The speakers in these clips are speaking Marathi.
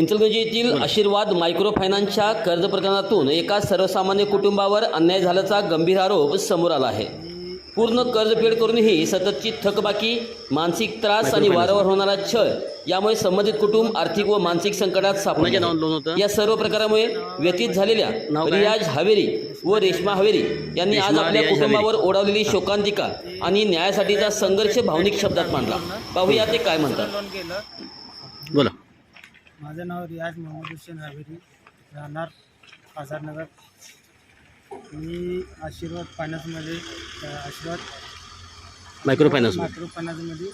इचलकरंजी येथील आशीर्वाद मायक्रो फायनान्सच्या कर्ज प्रकरणातून एका सर्वसामान्य कुटुंबावर अन्याय झाल्याचा गंभीर आरोप समोर आला आहे। पूर्ण कर्जफेड करूनही सततची थकबाकी, मानसिक त्रास आणि वारंवार होणारा छळ यामुळे संबंधित कुटुंब आर्थिक व मानसिक संकटात सापडले। या सर्व प्रकारामुळे व्यतीत झालेल्या रियाज हवेरी व रेश्मा हवेरी यांनी आज आपल्या कुटुंबावर ओढावलेली शोकांतिका आणि न्यायासाठीचा संघर्ष भावनिक शब्दात मांडला। पाहूया ते काय म्हणतात। बोला। माझं नाव रियाज मोहम्मद हुसेन हवेरी, राहणार आझादनगर। मी आशीर्वाद फायनान्समध्ये आशीर्वाद मायक्रो फायनान्स फायनान्समध्ये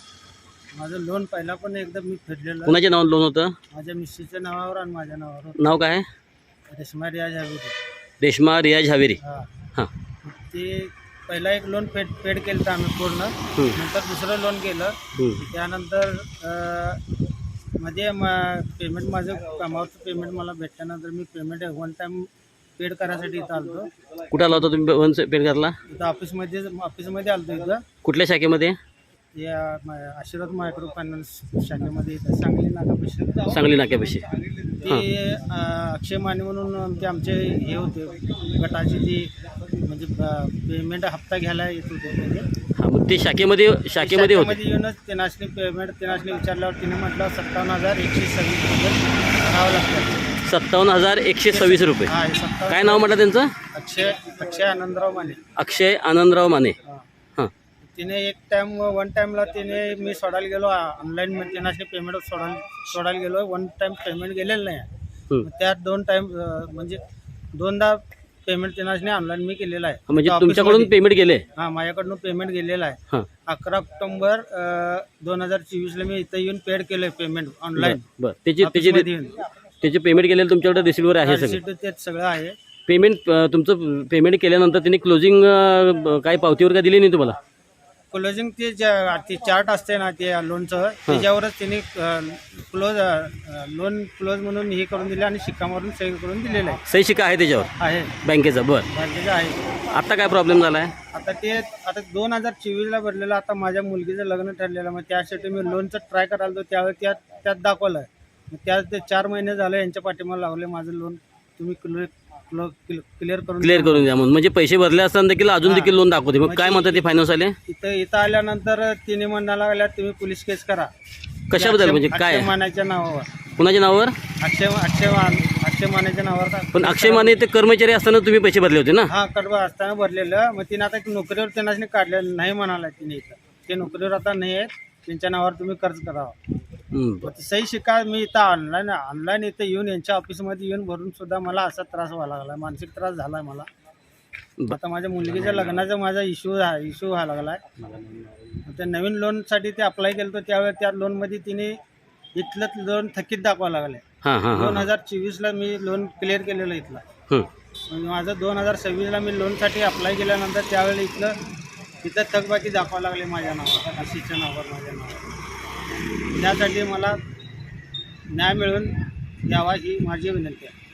माझं लोन पहिला पण एकदा मी फेडलेलं। कुणाच्या नावावर लोन होतं? माझ्या मिसेसच्या नावावर आणि माझ्या नावावर। नाव काय? रेश्मा रियाज हवेरी। रेश्मा रियाज हवेरी। हां, ते पहिला एक लोन पेड केलं तर आम्ही पूर्ण, नंतर दुसरं लोन केलं। त्यानंतर मध्ये पेमेंट माझं कामावरचं पेमेंट मला भेटल्यानंतर मी पेमेंट वन टाईम पेड करायसाठी इथं आलो। कुठं आला होता तुम्ही वन पेड करायला? इथं ऑफिसमध्ये आलो इथं। कुठल्या शाखेमध्ये? या आशीर्वाद मायक्रो फायनान्स शाखेमध्ये इथं सांगली नाक्यापाशी। सांगली नाक्यापाशी ते अक्षय माने म्हणून आमचे हे होते गटाचे, ते म्हणजे पेमेंट हप्ता घ्यायला येत होते। म्हणजे हां, मग ते शाखेमध्ये होते। येऊनच तेनासनी पेमेंट विचारल्यावर तिने म्हटलं 57,126 रुपये भरावं लागतं। 57,126 रुपये। हां, काय नाव म्हटलं त्यांचं? अक्षय आनंदराव माने। अक्षय आनंदराव माने। हां, तिने एक टाइम वन टाइमला तिने मी सोडायला गेलो ऑनलाईन, त्यांना पेमेंट सोडायला गेलो, वन टाइम पेमेंट गेलेलं नाही। त्यात दोन टाइम म्हणजे दोनदा पेमेंट त्यांना ऑनलाईन मी केलेलं आहे। म्हणजे तुमच्याकडून पेमेंट गेले? हां, माझ्याकडून पेमेंट गेलेलं आहे। हां, 11 ऑक्टोबर 2024ला मी इथं येऊन पेड केलं पेमेंट ऑनलाईन। बरं, त्याचे पेमेंट केलेलं तुमच्याकडे रिसिव्हर आहे? सगळं ते सगळं आहे। पेमेंट तुमचं पेमेंट केल्यानंतर त्यांनी क्लोजिंग काही पावतीवर का दिली नाही तुम्हाला? क्लोजिंग ते चार्ट असते ना ते लोनचं, त्याच्यावरच त्यांनी लोन क्लोज म्हणून हे करून दिले आणि शिक्का मारून सही करून दिलेलं आहे। सही शिक्का आहे त्याच्यावर? आहे बँकेचा? बरं, बँकेचा आहे। आता काय प्रॉब्लेम झाला आहे? आता 2024ला भरलेलं, आता माझ्या मुलगीचं लग्न ठरलेलं, मग त्यासाठी मी लोनचं ट्राय करायला त्यावेळी त्यात दाखवलं आहे। मग त्यात ते 4 महिने झाले यांच्या पाठीमागे लागले, माझं लोन तुम्ही क्लिअर करून द्या म्हणून। म्हणजे पैसे भरले असताना देखील अजून देखील लोन दाखवते। मग काय म्हणतात ते फायनान्स आले? इथं आल्यानंतर तिने म्हणायला लागल्या तुम्ही पोलीस केस करा। कशाबद्दल? म्हणजे काय? अक्षय मानेच्या नावावर। कुणाच्या नावावर? अक्षय मानेच्या नावावर। पण अक्षय माने ते कर्मचारी असताना तुम्ही पैसे भरले होते ना? हा, कडबा असताना भरलेलं। मग तिने आता नोकरीवर त्यांना काढलेलं नाही म्हणाला तिने, इथं ते नोकरीवर आता नाही आहेत, त्यांच्या नावावर तुम्ही कर्ज करावं। सही शिक्का मी इथं ऑनलाईन इथं येऊन यांच्या ऑफिसमध्ये येऊन भरून सुद्धा मला असा त्रास व्हायला लागला, मानसिक त्रास झाला मला। आता माझ्या मुलगीच्या लग्नाचा माझा इश्यू व्हायला लागला आहे। त्या नवीन लोनसाठी ते अप्लाय केलं तर त्यावेळेस त्या लोनमध्ये तिने इथलं लोन थकीत दाखवायला लागले। 2024ला मी लोन क्लिअर केलेलं इथला, म्हणजे माझं 2026ला मी लोनसाठी अप्लाय केल्यानंतर त्यावेळेला इथं थकबाकी दाखवायला लागले माझ्या नावावर, अशीच्या नावावर, माझ्या नावावर। त्यासाठी मला न्याय मिळवून द्यावा ही माझी विनंती आहे।